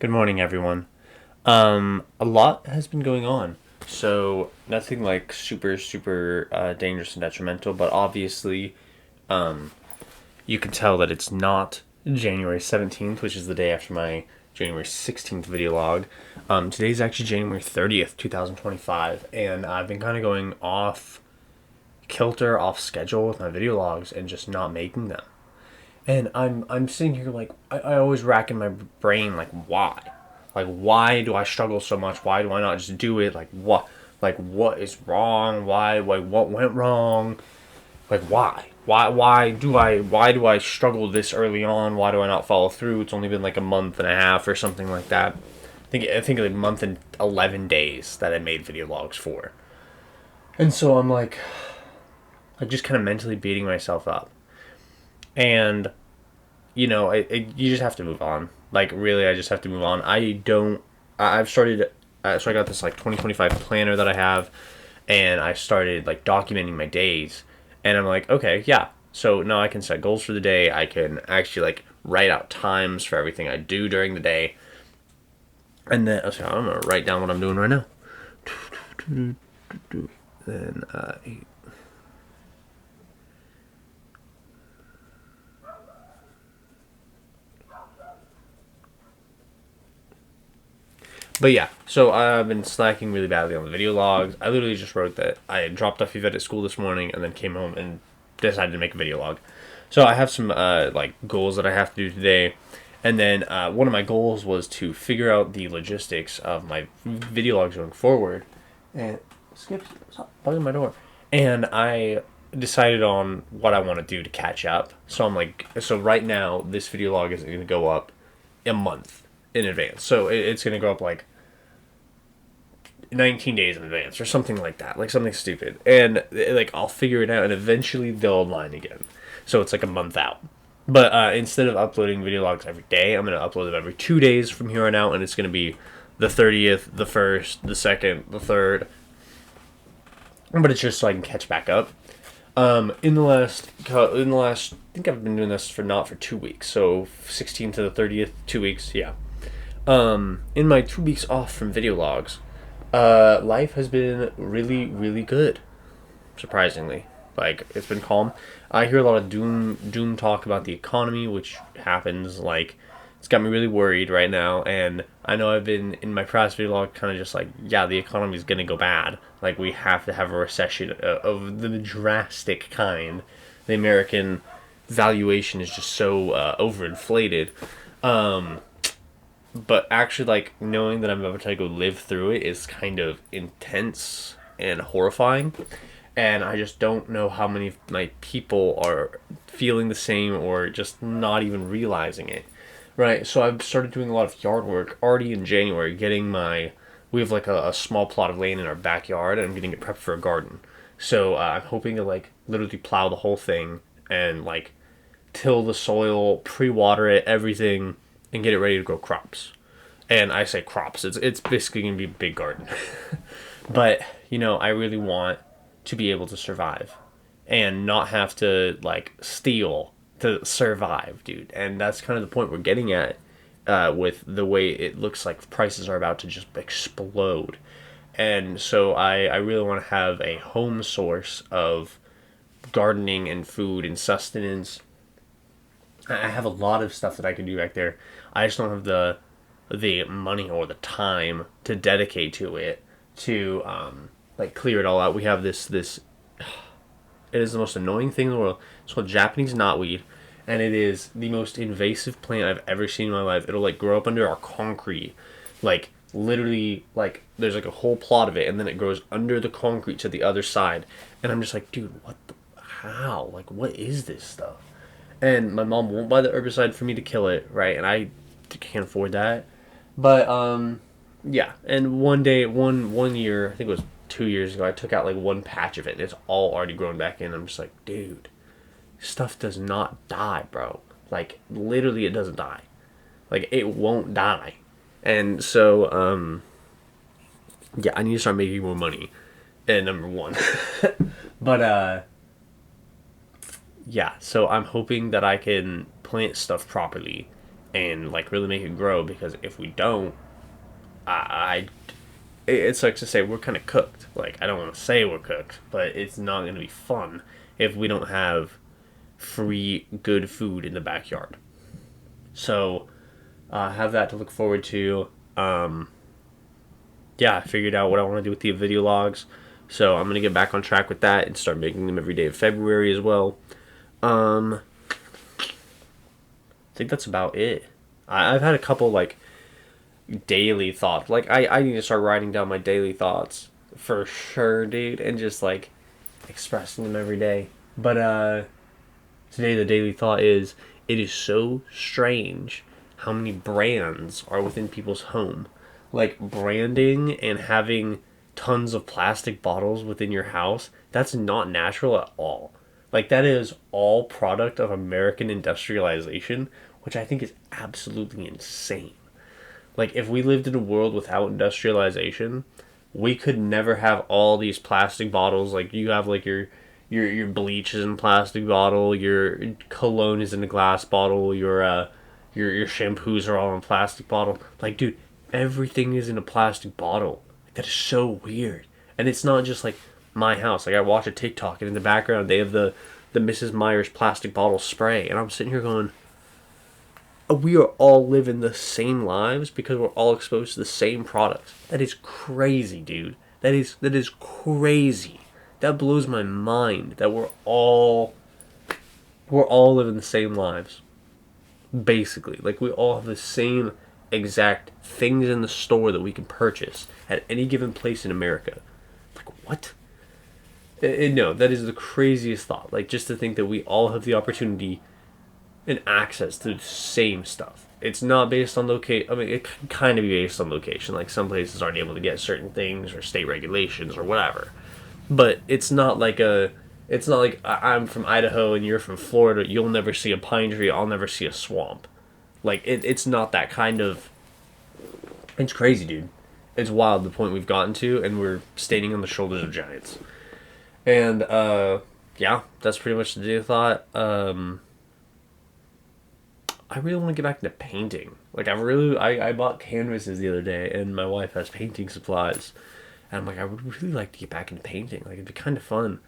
Good morning, everyone. A lot has been going on. So, nothing like super dangerous and detrimental, but obviously, you can tell that it's not January 17th, which is the day after my January 16th video log. Today's actually January 30th, 2025, and I've been kind of going off kilter, off schedule with my video logs and just not making them. And I'm sitting here like I always rack in my brain like why? Like why do I struggle so much? Why do I not just do it? Like what is wrong? Why what went wrong? Like why? Why do I struggle this early on? Why do I not follow through? It's only been like a month and a half or something like that. I think like a month and 11 days that I made video logs for. And so I'm like just kind of mentally beating myself up. And you just have to move on. Like really, I just have to move on. I've started. So I got this like 2025 planner that I have, and I started like documenting my days. And I'm like, okay, yeah. So now I can set goals for the day. I can actually like write out times for everything I do during the day. And then okay, I'm gonna write down what I'm doing right now. Then But yeah, so I've been slacking really badly on the video logs. I literally just wrote that I had dropped off Yvette at school this morning and then came home and decided to make a video log. So I have some like goals that I have to do today. And then one of my goals was to figure out the logistics of my video logs going forward. And Skip, stop bugging my door. And I decided on what I want to do to catch up. So I'm like, so right now this video log is going to go up a month in advance. So it's going to go up like 19 days in advance or something like that, like something stupid. And like I'll figure it out and eventually they'll align again. So it's like a month out. But instead of uploading video logs every day, I'm going to upload them every 2 days from here on out, and it's going to be the 30th, the 1st, the 2nd, the 3rd. But it's just so I can catch back up. In the last, I think I've been doing this for 2 weeks. So 16th to the 30th, 2 weeks, yeah. In my 2 weeks off from video logs, life has been really good, surprisingly. Like, it's been calm. I hear a lot of doom talk about the economy, which happens. Like, it's got me really worried right now. And I know I've been in my past video log kind of just like, yeah, the economy is gonna go bad. Like, we have to have a recession of the drastic kind. The American valuation is just so overinflated. But actually, like, knowing that I'm about to go live through it is kind of intense and horrifying. And I just don't know how many of my people are feeling the same or just not even realizing it. Right, so I've started doing a lot of yard work already in January, we have like a small plot of land in our backyard, and I'm getting it prepped for a garden. So I'm hoping to like literally plow the whole thing and like till the soil, pre-water it, everything, and get it ready to grow crops. And I say crops, it's basically gonna be a big garden. But I really want to be able to survive and not have to like steal to survive, dude. And that's kind of the point we're getting at with the way it looks like prices are about to just explode. And so I really want to have a home source of gardening and food and sustenance. I have a lot of stuff that I can do back there. I just don't have the money or the time to dedicate to it to like clear it all out. We have this it is the most annoying thing in the world. It's called Japanese knotweed, and it is the most invasive plant I've ever seen in my life. It'll like grow up under our concrete, like literally, like there's like a whole plot of it, and then it grows under the concrete to the other side. And I'm just like, dude, how? Like, what is this stuff? And my mom won't buy the herbicide for me to kill it, right? And I can't afford that. But yeah. And one day, one year, I think it was 2 years ago, I took out like one patch of it, and it's all already grown back in. I'm just like, dude, stuff does not die, bro. Like, literally, it doesn't die. Like, it won't die. And so, yeah, I need to start making more money. And number one. But, yeah, so I'm hoping that I can plant stuff properly and like really make it grow, because if we don't, I it sucks to say we're kind of cooked. Like, I don't want to say we're cooked, but it's not going to be fun if we don't have free good food in the backyard. So have that to look forward to. Yeah, I figured out what I want to do with the video logs, so I'm gonna get back on track with that and start making them every day of February as well. I think that's about it. I've had a couple like daily thoughts. Like, I need to start writing down my daily thoughts for sure, dude, and just like expressing them every day. But today the daily thought is, it is so strange how many brands are within people's home. Like, branding and having tons of plastic bottles within your house, that's not natural at all. Like, that is all product of American industrialization, which I think is absolutely insane. Like, if we lived in a world without industrialization, we could never have all these plastic bottles. Like, you have like your bleach is in a plastic bottle, your cologne is in a glass bottle, your shampoos are all in a plastic bottle. Like, dude, everything is in a plastic bottle. That is so weird. And it's not just like my house. Like, I watch a TikTok and in the background they have the Mrs. Meyer's plastic bottle spray, and I'm sitting here going, we are all living the same lives because we're all exposed to the same products. That is crazy, dude. That is crazy. That blows my mind that we're all living the same lives. Basically, like, we all have the same exact things in the store that we can purchase at any given place in America. Like, what? No, that is the craziest thought. Like, just to think that we all have the opportunity and access to the same stuff. It's not based on location. I mean, it can kind of be based on location. Like, some places aren't able to get certain things, or state regulations, or whatever. But it's not like I'm from Idaho and you're from Florida. You'll never see a pine tree. I'll never see a swamp. Like, it's not that kind of... It's crazy, dude. It's wild, the point we've gotten to, and we're standing on the shoulders of giants. And, yeah, that's pretty much the daily thought. I really want to get back into painting. Like, I bought canvases the other day, and my wife has painting supplies. And I'm like, I would really like to get back into painting. Like, it'd be kind of fun.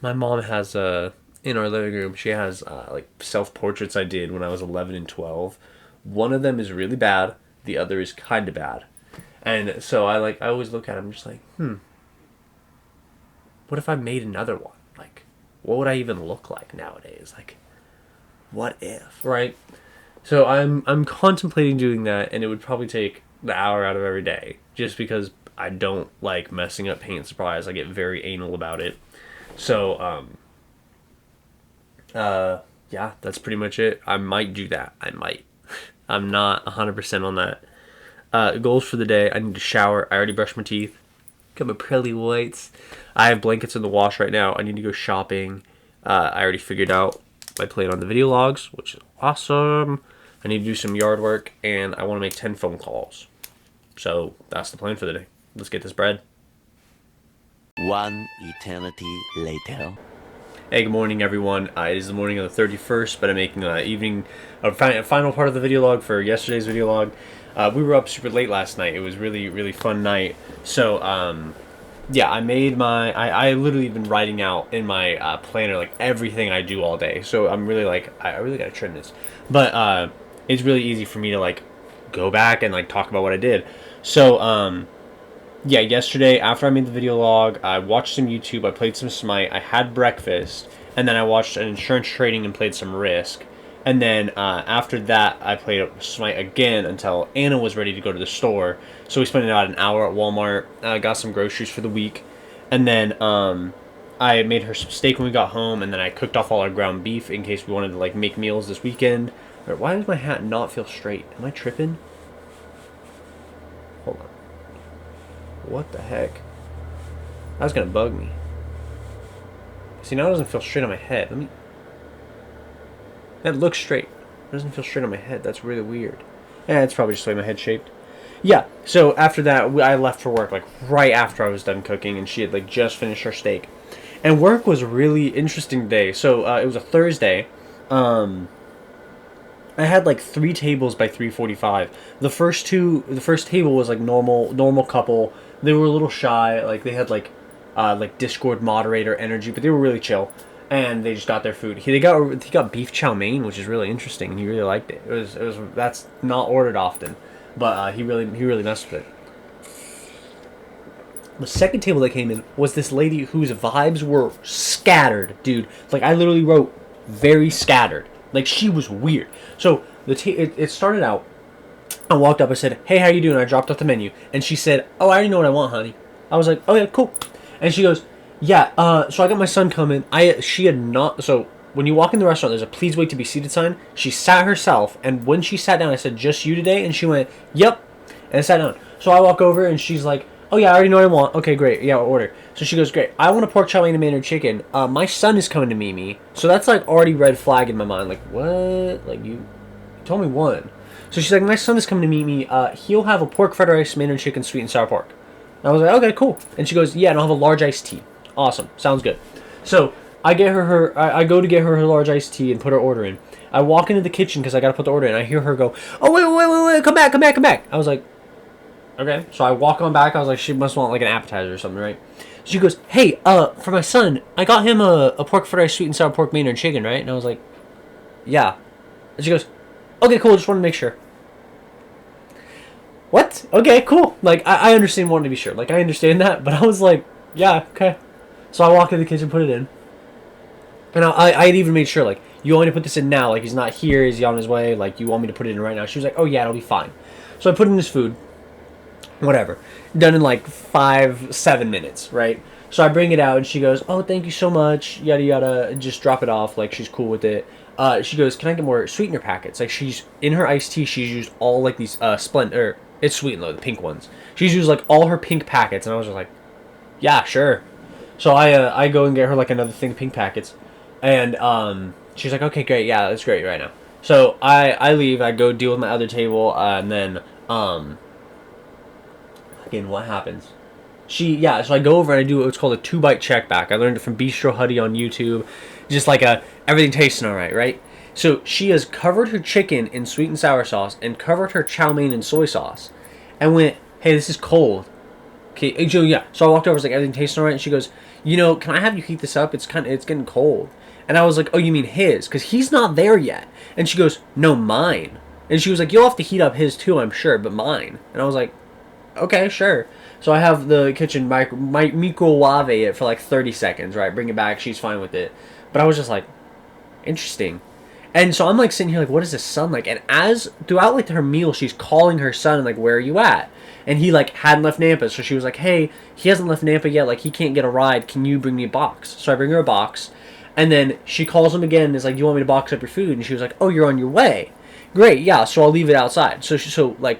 My mom has, in our living room, she has, like, self-portraits I did when I was 11 and 12. One of them is really bad. The other is kind of bad. And so I always look at them just like, what if I made another one? Like, what would I even look like nowadays? Like, what if, right? So I'm contemplating doing that, and it would probably take the hour out of every day, just because I don't like messing up paint supplies. I get very anal about it. So, yeah, that's pretty much it. I might do that. I might. I'm not 100% on that. Goals for the day: I need to shower. I already brushed my teeth. Got my pearly whites. I have blankets in the wash right now. I need to go shopping. I already figured out my plan on the video logs, which is awesome. I need to do some yard work, and I want to make 10 phone calls. So that's the plan for the day. Let's get this bread. One eternity later. Hey, good morning, everyone. It is the morning of the 31st, but I'm making a final part of the video log for yesterday's video log. We were up super late last night. It was really, really fun night. So, yeah, I literally been writing out in my planner, like, everything I do all day. So I'm really like, I really gotta trim this. But it's really easy for me to, like, go back and, like, talk about what I did. So, yeah, yesterday, after I made the video log, I watched some YouTube, I played some Smite, I had breakfast, and then I watched an insurance trading and played some Risk. And then after that, I played Smite again until Anna was ready to go to the store. So we spent about an hour at Walmart, got some groceries for the week, and then I made her some steak when we got home, and then I cooked off all our ground beef in case we wanted to, like, make meals this weekend. Why does my hat not feel straight? Am I tripping? Hold on. What the heck? That's gonna bug me. See, now it doesn't feel straight on my head. That looks straight. It doesn't feel straight on my head. That's really weird. It's probably just the way my head's shaped. Yeah, so after that, I left for work, like, right after I was done cooking, and she had, like, just finished her steak. And work was a really interesting day. So, it was a Thursday. I had like 3 tables by 3:45. The first table was like normal couple. They were a little shy. Like they had like Discord moderator energy, but they were really chill. And they just got their food. He got beef chow mein, which is really interesting. He really liked it. It was that's not ordered often, but he really messed with it. The second table that came in was this lady whose vibes were scattered, dude. Like I literally wrote very scattered. Like she was weird. So it started out. I walked up. I said, "Hey, how you doing?" I dropped off the menu, and she said, "Oh, I already know what I want, honey." I was like, "Oh yeah, cool." And she goes, "Yeah, so I got my son coming. She had not. So when you walk in the restaurant, there's a please wait to be seated sign. She sat herself, and when she sat down, I said, just you today? And she went, yep, and sat down. So I walk over, and she's like, oh yeah, I already know what I want. Okay, great. Yeah, I'll order. So she goes, great. I want a pork chow mein and Mandarin chicken. My son is coming to meet me. So that's like already red flag in my mind. Like, what? Like, you told me one. So she's like, my son is coming to meet me. He'll have a pork fried rice, Mandarin chicken, sweet and sour pork. And I was like, okay, cool. And she goes, yeah, and I'll have a large iced tea. Awesome. Sounds good. So I get I go to get her large iced tea and put her order in. I walk into the kitchen because I got to put the order in. I hear her go, oh, wait, come back. I was like, okay. So I walk on back. I was like, she must want like an appetizer or something, right? She goes, hey, for my son, I got him a pork fried rice, sweet and sour pork, Mandarin chicken, right? And I was like, yeah. And she goes, okay, cool. Just want to make sure. What? Okay, cool. Like, I understand wanting to be sure. Like, I understand that. But I was like, yeah, okay. So I walk in the kitchen, put it in. And I had even made sure, like, you want me to put this in now? Like, he's not here, is he on his way? Like, you want me to put it in right now? She was like, oh, yeah, it'll be fine. So I put in his food. Whatever. Done in, like, 7 minutes, right? So I bring it out, and she goes, oh, thank you so much, yada, yada. Just drop it off. Like, she's cool with it. She goes, can I get more sweetener packets? Like, she's, in her iced tea, she's used all, like, these, Splendor. It's sweetened, though, the pink ones. She's used, like, all her pink packets, and I was just like, yeah, sure. So I go and get her like another thing of pink packets, and she's like, okay, great, yeah, that's great right now. So I leave, I go deal with my other table, and then again, what happens? So I go over and I do what's called a 2-bite check back. I learned it from Bistro Huddy on YouTube, just like everything tasting alright, right? So she has covered her chicken in sweet and sour sauce and covered her chow mein in soy sauce, and went, hey, this is cold. Okay, yeah. So I walked over, I was like, everything tastes alright, and she goes, can I have you heat this up? It's getting cold. And I was like, oh, you mean his? Because he's not there yet. And she goes, no, mine. And she was like, you'll have to heat up his too, I'm sure, but mine. And I was like, okay, sure. So I have the kitchen microwave it for like 30 seconds, right? Bring it back, she's fine with it. But I was just like, interesting. And so I'm like sitting here like, what is this son like? And as throughout like her meal, she's calling her son like, where are you at? And he like hadn't left Nampa, so she was like, hey, he hasn't left Nampa yet, like he can't get a ride, can you bring me a box? So I bring her a box, and then she calls him again and is like, do you want me to box up your food? And she was like, oh, you're on your way. Great, yeah, so I'll leave it outside. So like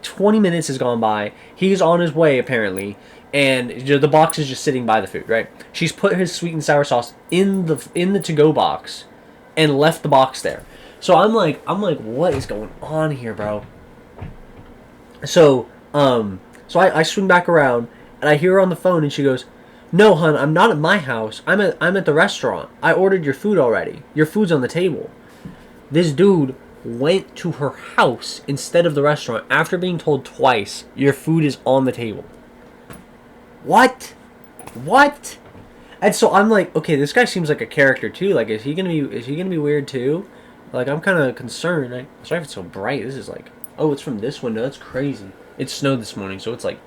20 minutes has gone by, he's on his way apparently, and the box is just sitting by the food, right? She's put his sweet and sour sauce in the to-go box and left the box there. So I'm like, what is going on here, bro? So I swing back around, and I hear her on the phone, and she goes, no, hon, I'm not at my house. I'm at the restaurant. I ordered your food already. Your food's on the table. This dude went to her house instead of the restaurant after being told twice, your food is on the table. What? And so I'm like, okay, this guy seems like a character too. Like, is he gonna be weird too? Like, I'm kind of concerned. Sorry if it's so bright. This is like, oh, it's from this window. That's crazy. It snowed this morning, so it's like,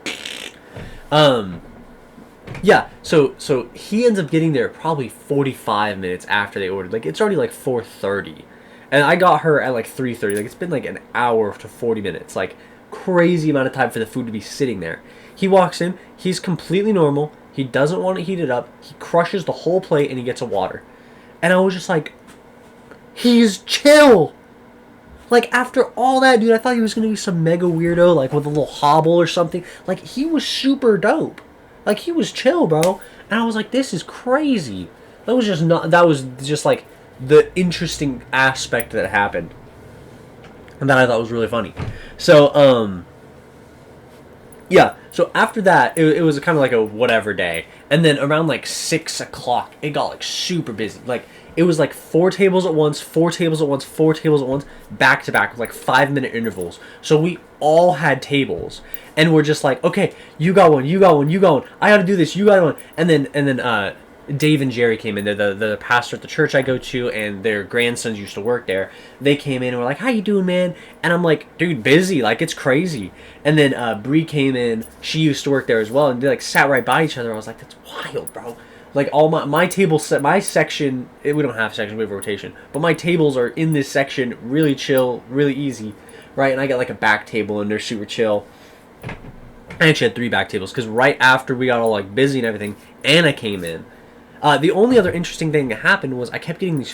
yeah. So he ends up getting there probably 45 minutes after they ordered. Like, it's already like 4:30, and I got her at like 3:30. Like, it's been like an hour to 40 minutes. Like, crazy amount of time for the food to be sitting there. He walks in. He's completely normal. He doesn't want to heat it up. He crushes the whole plate and he gets a water. And I was just like, he's chill. Like, after all that, dude, I thought he was going to be some mega weirdo, like, with a little hobble or something. Like, he was super dope. Like, he was chill, bro. And I was like, this is crazy. That was just, like, the interesting aspect that happened. And that I thought was really funny. So, yeah. So after that, it was kind of like a whatever day. And then around like 6 o'clock, it got like super busy. Like It was like 4 tables at once, 4 tables at once, 4 tables at once, back to back with like 5 minute intervals. So we all had tables, and we're just like, okay, you got one, you got one, you got one. I got to do this. You got one, and then Dave and Jerry came in. They're the pastor at the church I go to, and their grandsons used to work there. They came in and were like, "How you doing, man?" And I'm like, "Dude, busy. Like it's crazy." And then Bree came in. She used to work there as well, and they like sat right by each other. I was like, "That's wild, bro." Like all my table set, my section. We don't have sections, we have rotation, but my tables are in this section, really chill, really easy, right? And I got like a back table, and they're super chill. I actually had 3 back tables because right after we got all like busy and everything, Anna came in. The only other interesting thing that happened was I kept getting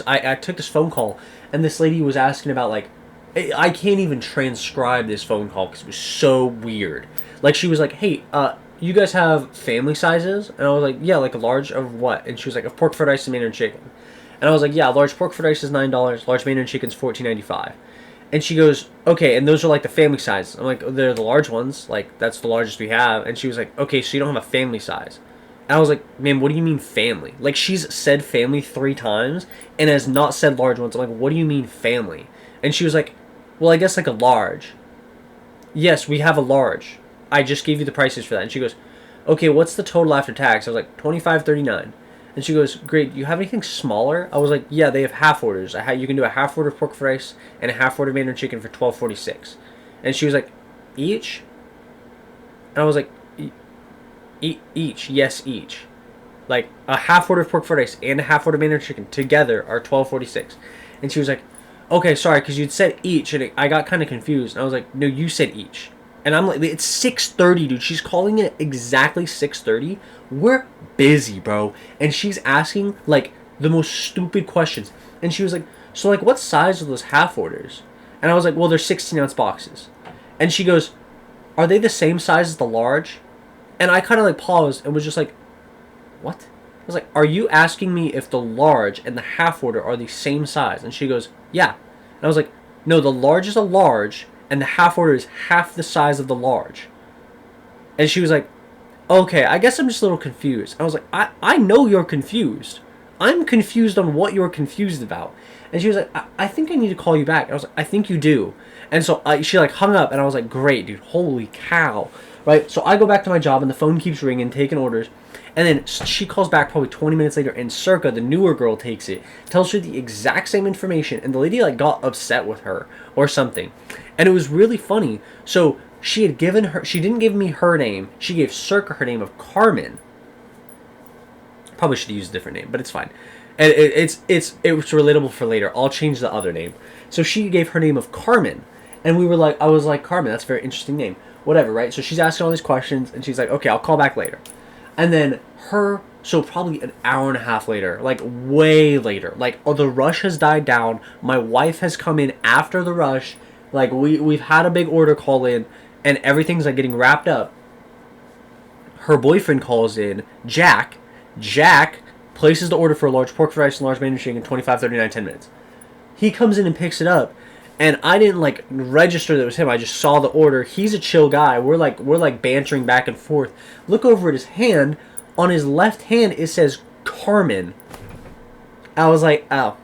I took this phone call, and this lady was asking about like, I can't even transcribe this phone call because it was so weird. Like she was like, "Hey, you guys have family sizes?" And I was like, "Yeah, like a large of what?" And she was like, "Of pork fried rice and Mandarin chicken." And I was like, "Yeah, large pork fried rice is $9, large Mandarin chicken is $14.95." And she goes, "Okay, and those are like the family sizes." I'm like, "They're the large ones, like that's the largest we have." And she was like, "Okay, so you don't have a family size." And I was like, "Man, what do you mean family?" Like she's said family 3 times and has not said large ones. I'm like, "What do you mean family?" And she was like, "Well, I guess like a large." "Yes, we have a large. I just gave you the prices for that." And she goes, "Okay, what's the total after tax?" I was like, $25.39. And she goes, "Great, do you have anything smaller?" I was like, "Yeah, they have half orders. You can do a half order of pork fried rice and a half order of Mandarin chicken for $12.46. And she was like, "Each?" And I was like, Each, yes, each. Like a half order of pork fried rice and a half order of Mandarin chicken together are $12.46." And she was like, "Okay, sorry, because you'd said each," and I got kind of confused. And I was like, "No, you said each." And I'm like, "It's 6:30, dude. She's calling it exactly 6:30. We're busy, bro." And she's asking like the most stupid questions. And she was like, "So like, what size are those half orders?" And I was like, "Well, they're 16-ounce boxes." And she goes, "Are they the same size as the large?" And I kind of like paused and was just like, "What?" I was like, "Are you asking me if the large and the half order are the same size?" And she goes, "Yeah." And I was like, "No, the large is a large and the half order is half the size of the large." And she was like, "Okay, I guess I'm just a little confused." I was like, I know you're confused. I'm confused on what you're confused about." And she was like, I think I need to call you back." And I was like, "I think you do." And so she like hung up, and I was like, "Great, dude. Holy cow." Right? So I go back to my job, and the phone keeps ringing, taking orders. And then she calls back probably 20 minutes later, and Circa, the newer girl, takes it, tells her the exact same information, and the lady like got upset with her or something. And it was really funny. So she didn't give me her name. She gave Circa her name of Carmen. Probably should have used a different name, but it's fine. And it's relatable for later. I'll change the other name. So she gave her name of Carmen, and I was like, "Carmen, that's a very interesting name." Whatever, right? So she's asking all these questions, and she's like, "Okay, I'll call back later." And then so probably an hour and a half later, like way later, like the rush has died down. My wife has come in after the rush. Like we've had a big order call in, and everything's like getting wrapped up. Her boyfriend calls in, Jack. Jack places the order for a large pork fried rice and large Mandarin chicken, $25.39, 10 minutes. He comes in and picks it up, and I didn't like register that it was him. I just saw the order. He's a chill guy. We're like bantering back and forth. Look over at his hand. On his left hand it says Carmen. I was like, "Oh,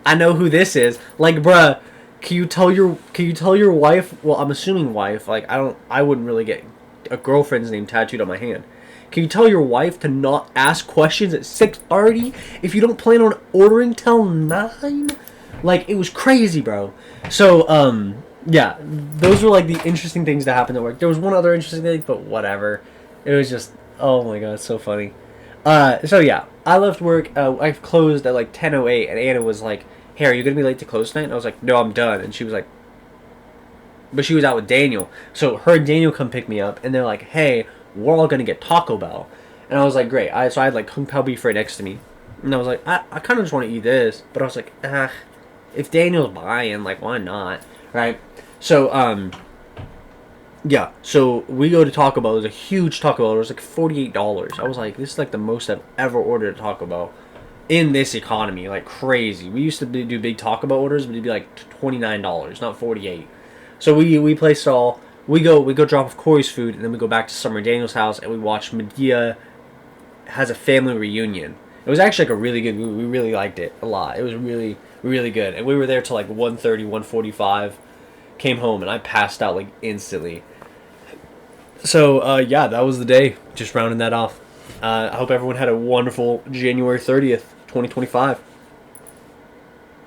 I know who this is." Like, bruh, can you tell your wife? Well, I'm assuming wife. Like, I wouldn't really get a girlfriend's name tattooed on my hand. Can you tell your wife to not ask questions at 6:30 if you don't plan on ordering till 9? Like, it was crazy, bro. So, yeah, those were like the interesting things that happened at work. There was one other interesting thing, but whatever. It was just, oh my god, it's so funny. So yeah, I left work. I closed at like 10:08, and Anna was like, "Hey, are you gonna be late to close tonight?" And I was like, "No, I'm done." And she was like, but she was out with Daniel. So her and Daniel come pick me up, and they're like, "Hey, we're all gonna get Taco Bell." And I was like, "Great." So I had like Kung Pao beef right next to me, and I was like, I kind of just want to eat this, but I was like, if Daniel's buying, like, why not, right? So yeah. So we go to Taco Bell. There's a huge Taco Bell. It was like $48. I was like, this is like the most I've ever ordered at Taco Bell in this economy, like crazy. We used to do big Taco Bell orders, but it'd be like $29, not $48. So we placed it all. We go drop off Corey's food, and then we go back to Summer and Daniel's house, and we watch Medea has a family reunion. It was actually like a really good movie. We really liked it a lot. It was really, really good. And we were there till like 1:30, 1:45. Came home and I passed out like instantly. So yeah, that was the day. Just rounding that off. I hope everyone had a wonderful January 30th, 2025.